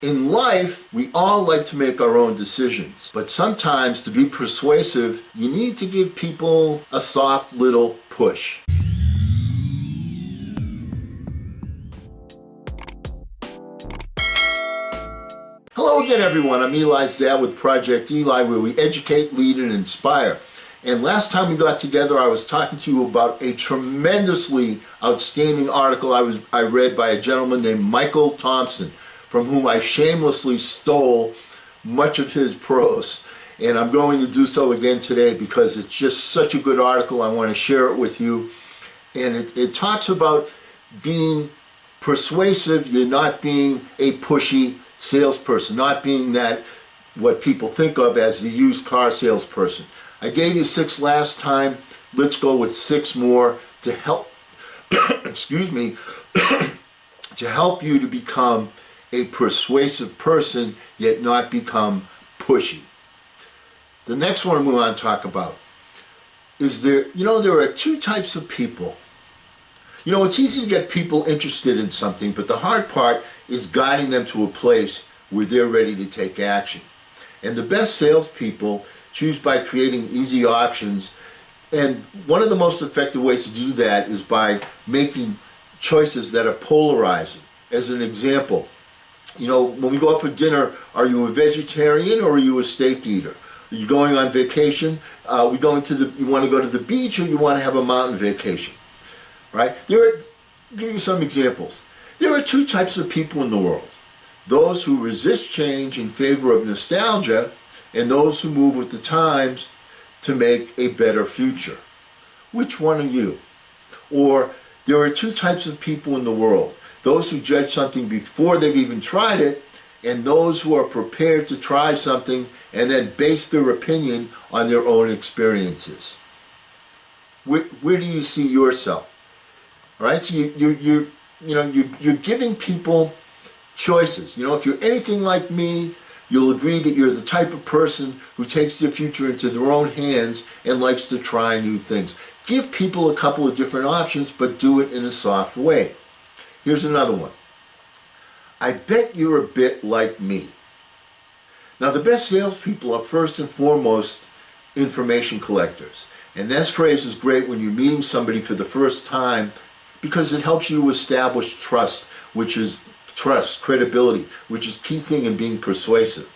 In life, we all like to make our own decisions, but sometimes to be persuasive, you need to give people a soft little push. Hello again, everyone. I'm Eli's dad with Project Eli, where we educate, lead, and inspire. And last time we got together, I was talking to you about a tremendously outstanding article I read by a gentleman named Michael Thompson, from whom I shamelessly stole much of his prose. And I'm going to do so again today because it's just such a good article. I want to share it with you. And it talks about being persuasive, you're not being a pushy salesperson, not being that what people think of as the used car salesperson. I gave you 6 last time. Let's go with 6 more to help, excuse me, to help you to become a persuasive person, yet not become pushy. The next one we want to talk about is there are 2 types of people. It's easy to get people interested in something, but the hard part is guiding them to a place where they're ready to take action. And the best salespeople choose by creating easy options. And one of the most effective ways to do that is by making choices that are polarizing. As an example, when we go out for dinner, are you a vegetarian or are you a steak eater? Are you going on vacation? You want to go to the beach or you want to have a mountain vacation? Right? I'll give you some examples. There are 2 types of people in the world. Those who resist change in favor of nostalgia, and those who move with the times to make a better future. Which one are you? Or there are 2 types of people in the world. Those who judge something before they've even tried it, and those who are prepared to try something and then base their opinion on their own experiences. Where do you see yourself? All right, so you're giving people choices. If you're anything like me, you'll agree that you're the type of person who takes their future into their own hands and likes to try new things. Give people a couple of different options, but do it in a soft way. Here's another one. I bet you're a bit like me. Now, the best salespeople are first and foremost information collectors. And this phrase is great when you're meeting somebody for the first time because it helps you establish trust, credibility, which is key thing in being persuasive.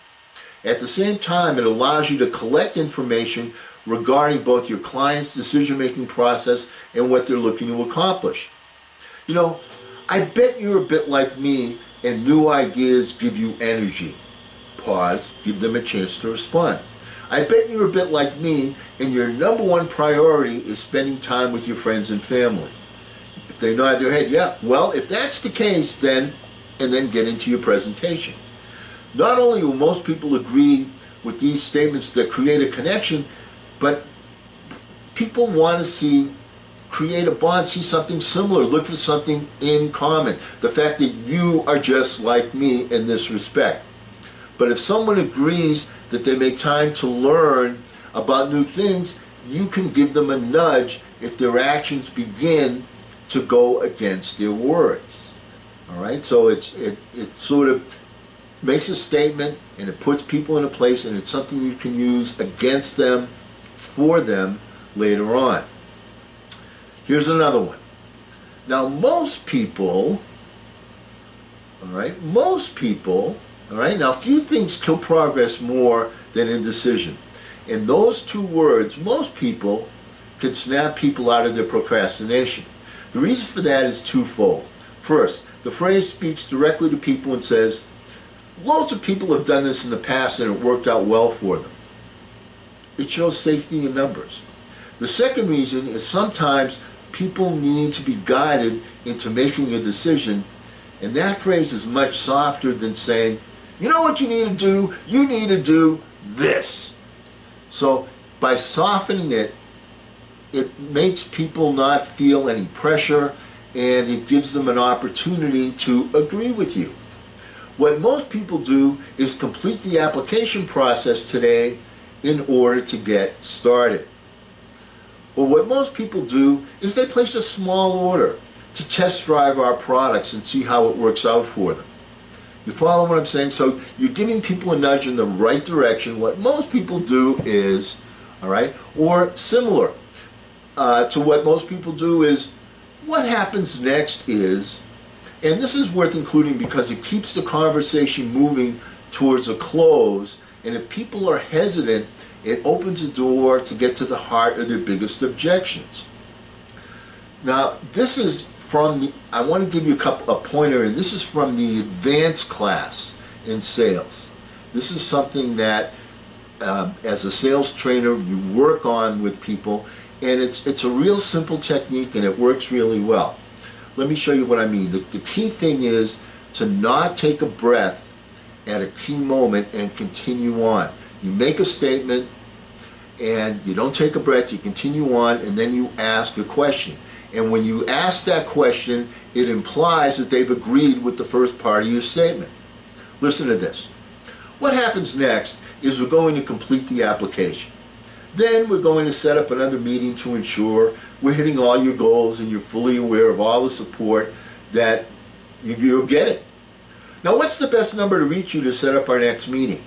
At the same time, it allows you to collect information regarding both your client's decision-making process and what they're looking to accomplish. I bet you're a bit like me and new ideas give you energy. Pause, give them a chance to respond. I bet you're a bit like me and your number one priority is spending time with your friends and family. If they nod their head, yeah, well, if that's the case, then get into your presentation. Not only will most people agree with these statements that create a connection, but people want to create a bond, see something similar, look for something in common. The fact that you are just like me in this respect. But if someone agrees that they make time to learn about new things, you can give them a nudge if their actions begin to go against their words. All right, so it sort of makes a statement and it puts people in a place, and it's something you can use against them, for them later on. Here's another one. Now, most people, now few things kill progress more than indecision. And those 2 words, most people, can snap people out of their procrastination. The reason for that is twofold. First, the phrase speaks directly to people and says, loads of people have done this in the past and it worked out well for them. It shows safety in numbers. The second reason is sometimes people need to be guided into making a decision, and that phrase is much softer than saying, you know what you need to do? You need to do this. So by softening it, it makes people not feel any pressure, and it gives them an opportunity to agree with you. What most people do is complete the application process today in order to get started. Well, what most people do is they place a small order to test drive our products and see how it works out for them. You follow what I'm saying? So you're giving people a nudge in the right direction. What most people do is, all right, or similar to what most people do is, what happens next is, and this is worth including because it keeps the conversation moving towards a close, and if people are hesitant, it opens the door to get to the heart of their biggest objections. Now, this is from the, I want to give you a pointer, and this is from the advanced class in sales. This is something that as a sales trainer you work on with people, and it's a real simple technique and it works really well. Let me show you what I mean. The key thing is to not take a breath at a key moment and continue on. You make a statement and you don't take a breath, you continue on, and then you ask a question. And when you ask that question, it implies that they've agreed with the first part of your statement. Listen to this. What happens next is we're going to complete the application. Then we're going to set up another meeting to ensure we're hitting all your goals and you're fully aware of all the support that you're getting. Now, what's the best number to reach you to set up our next meeting?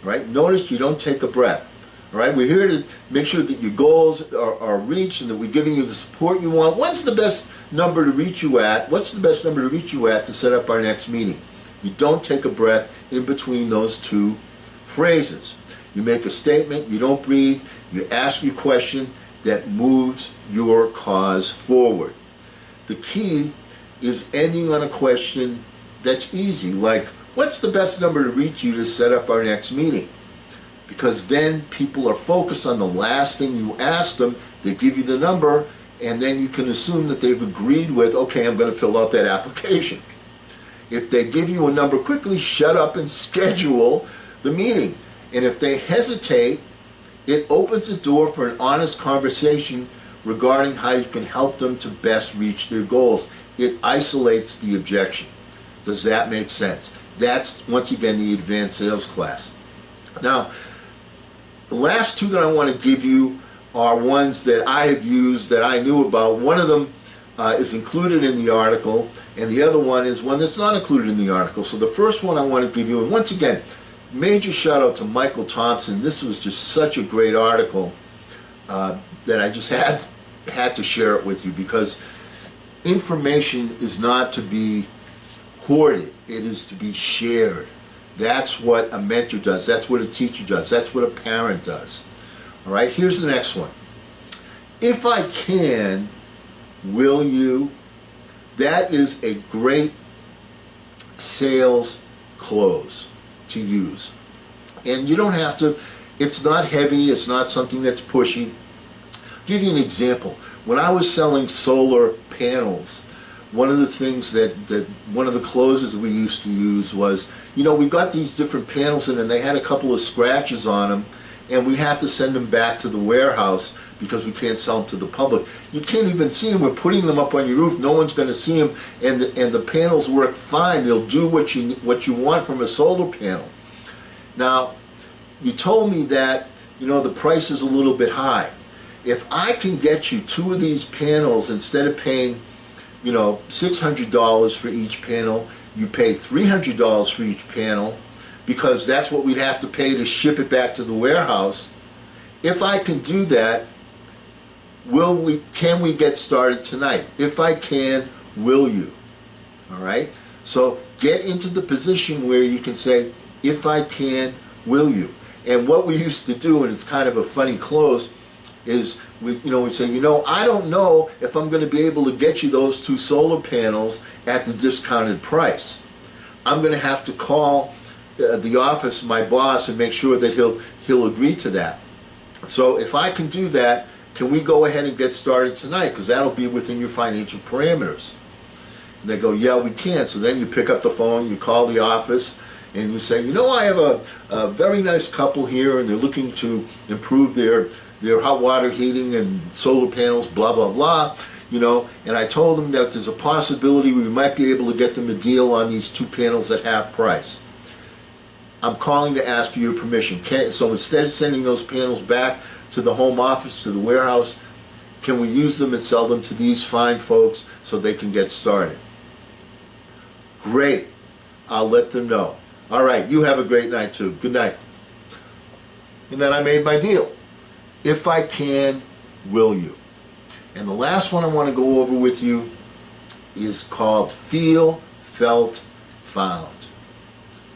Right? Notice you don't take a breath. All right? We're here to make sure that your goals are reached and that we're giving you the support you want. What's the best number to reach you at? What's the best number to reach you at to set up our next meeting? You don't take a breath in between those two phrases. You make a statement, you don't breathe, you ask your question that moves your cause forward. The key is ending on a question that's easy, like, what's the best number to reach you to set up our next meeting? Because then people are focused on the last thing you ask them, they give you the number, and then you can assume that they've agreed with, okay, I'm going to fill out that application. If they give you a number quickly, shut up and schedule the meeting. And if they hesitate, it opens the door for an honest conversation regarding how you can help them to best reach their goals. It isolates the objection. Does that make sense? That's, once again, the advanced sales class. Now, the last two that I want to give you are ones that I have used that I knew about. One of them is included in the article, and the other one is one that's not included in the article. So the first one I want to give you, and once again, major shout out to Michael Thompson. This was just such a great article that I just had to share it with you, because information is not to be hoarded, it is to be shared. That's what a mentor does, that's what a teacher does, that's what a parent does. All right, here's the next one. If I can, will you? That is a great sales close to use. And you don't have to, it's not heavy, it's not something that's pushy. I'll give you an example. When I was selling solar panels, one of the things that one of the closes we used to use was, you know, we got these different panels in and they had a couple of scratches on them, and we have to send them back to the warehouse because we can't sell them to the public. You can't even see them. We're putting them up on your roof. No one's going to see them, and the panels work fine. They'll do what you want from a solar panel. Now, you told me that, you know, the price is a little bit high. If I can get you two of these panels, instead of paying, you know, $600 for each panel, you pay $300 for each panel, because that's what we'd have to pay to ship it back to the warehouse. If I can do that, can we get started tonight? If I can, will you? All right? So get into the position where you can say, if I can, will you? And what we used to do, and it's kind of a funny close, is we'd say, I don't know if I'm going to be able to get you those two solar panels at the discounted price. I'm going to have to call the office, my boss, and make sure that he'll agree to that. So if I can do that, can we go ahead and get started tonight? Because that'll be within your financial parameters. And they go, yeah, we can. So then you pick up the phone, you call the office, and you say, I have a very nice couple here, and they're looking to improve their hot water heating and solar panels, blah, blah, blah. And I told them that there's a possibility we might be able to get them a deal on these two panels at half price. I'm calling to ask for your permission. So instead of sending those panels back to the home office, to the warehouse, can we use them and sell them to these fine folks so they can get started? Great. I'll let them know. All right, you have a great night too. Good night. And then I made my deal. If I can, will you? And the last one I want to go over with you is called feel, felt, found.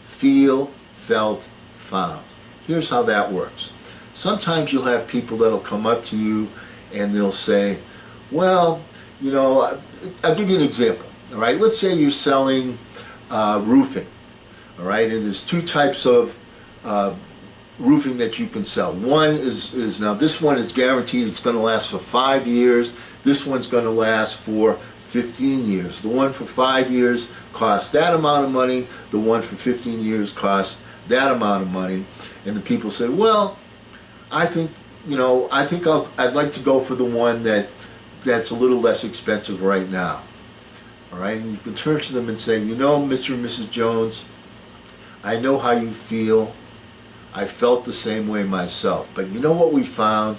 Feel, felt, found. Here's how that works. Sometimes you'll have people that'll come up to you and they'll say, well, you know, I'll give you an example. All right, let's say you're selling roofing. All right, and there's two types of roofing that you can sell. One is now this one is guaranteed it's going to last for 5 years. This one's going to last for 15 years. The one for 5 years costs that amount of money. The one for 15 years costs that amount of money. And the people say, well, I think, you know, I'd like to go for the one that's a little less expensive right now. All right, and you can turn to them and say, you know, Mr. and Mrs. Jones, I know how you feel. I felt the same way myself. But you know what we found?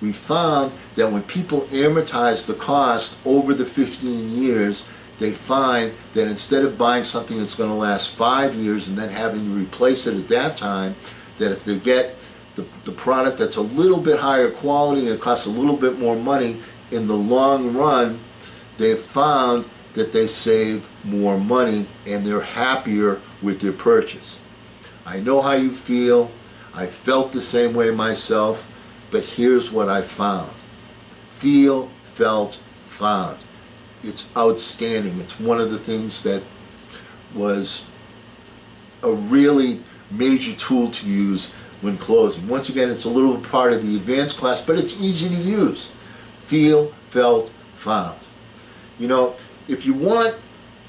We found that when people amortize the cost over the 15 years, they find that instead of buying something that's going to last 5 years and then having to replace it at that time, that if they get the product that's a little bit higher quality and it costs a little bit more money, in the long run, they've found that they save more money and they're happier with their purchase. I know how you feel. I felt the same way myself, but here's what I found. Feel, felt, found. It's outstanding. It's one of the things that was a really major tool to use when closing. Once again, it's a little part of the advanced class, but it's easy to use. Feel, felt, found. You know, if you want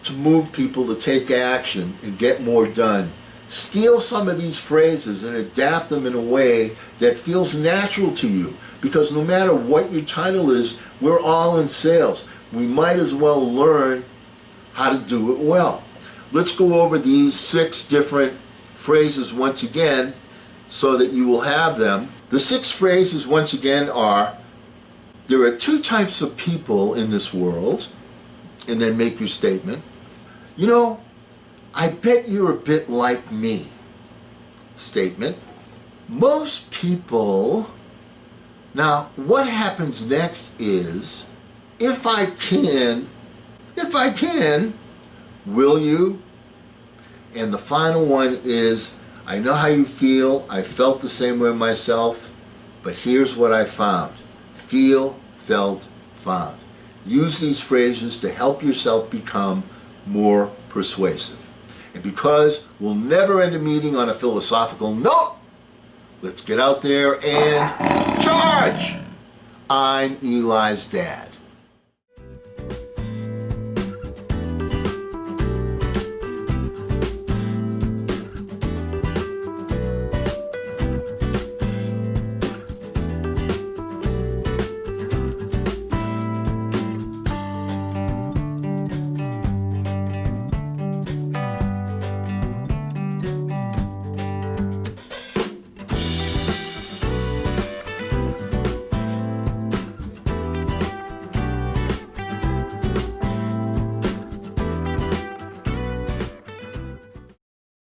to move people to take action and get more done, steal some of these phrases and adapt them in a way that feels natural to you. Because no matter what your title is, we're all in sales. We might as well learn how to do it well. Let's go over these 6 different phrases once again so that you will have them. The 6 phrases once again are, there are 2 types of people in this world, and then make your statement. You know, I bet you're a bit like me. Statement. Most people. Now, what happens next is, if I can, will you? And the final one is, I know how you feel. I felt the same way myself, but here's what I found. Feel, felt, found. Use these phrases to help yourself become more persuasive. And because we'll never end a meeting on a philosophical note, let's get out there and charge! I'm Eli's dad.